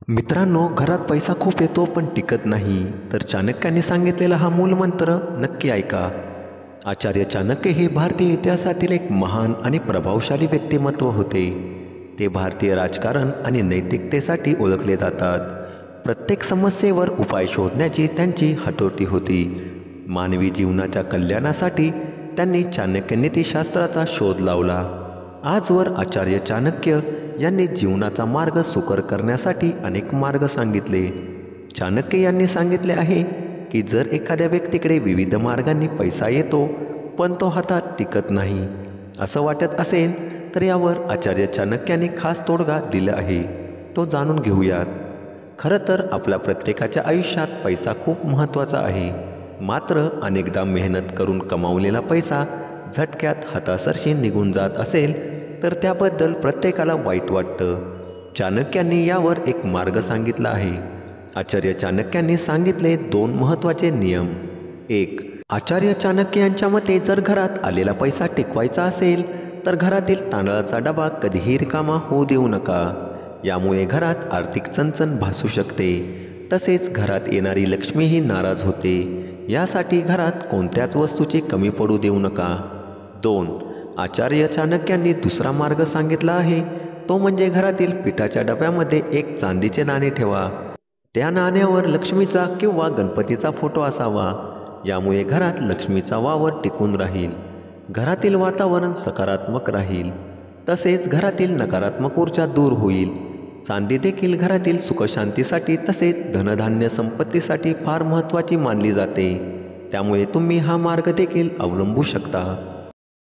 मित्रांनो, घरात पैसा खूप येतो पण टिकत नाही. तर चाणक्यांनी सांगितलेला हा मूलमंत्र नक्की ऐका. आचार्य चाणक्य हे भारतीय इतिहासातील एक महान आणि प्रभावशाली व्यक्तिमत्व होते. ते भारतीय राजकारण आणि नैतिकतेसाठी ओळखले जातात. प्रत्येक समस्येवर उपाय शोधण्याची त्यांची हटोटी होती. मानवी जीवनाच्या कल्याणासाठी त्यांनी चाणक्य नीतिशास्त्राचा शोध लावला. आजवर आचार्य चाणक्य यांनी जीवनाचा मार्ग सुकर करण्यासाठी अनेक मार्ग सांगितले. चाणक्य यांनी सांगितले आहे की जर एखाद्या व्यक्तीकडे विविध मार्गांनी पैसा येतो पण तो हातात टिकत नाही असं वाटत असेल तर यावर आचार्य चाणक्यांनी खास तोडगा दिला आहे. तो जाणून घेऊयात. खरं तर आपल्या प्रत्येकाच्या आयुष्यात पैसा खूप महत्त्वाचा आहे. मात्र अनेकदा मेहनत करून कमावलेला पैसा झटक्यात हातासरशी निघून जात असेल तर त्याबद्दल प्रत्येकाला वाईट वाटतं. चाणक्यांनी यावर एक मार्ग सांगितला आहे. आचार्य चाणक्यांनी सांगितले 2 महत्त्वाचे नियम. 1. आचार्य चाणक्य यांच्या मते जर घरात आलेला पैसा टिकवायचा असेल तर घरातील तांदळाचा डबा कधीही रिकामा होऊ देऊ नका. यामुळे घरात आर्थिक चणचण भासू शकते. तसेच घरात येणारी लक्ष्मीही नाराज होते. यासाठी घरात कोणत्याच वस्तूची कमी पडू देऊ नका. 2. आचार्य चाणक्यांनी दुसरा मार्ग सांगितला आहे. तो म्हणजे घरातील पिठाच्या डब्यामध्ये एक चांदीचे नाणे ठेवा. त्या नाण्यावर लक्ष्मीचा किंवा गणपतीचा फोटो असावा. यामुळे घरात लक्ष्मीचा वावर टिकून राहील. घरातील वातावरण सकारात्मक राहील. तसेच घरातील नकारात्मक ऊर्जा दूर होईल. चांदी देखील घरातील सुखशांतीसाठी तसेच धनधान्य संपत्तीसाठी फार महत्त्वाची मानली जाते. त्यामुळे तुम्ही हा मार्ग देखील अवलंबू शकता.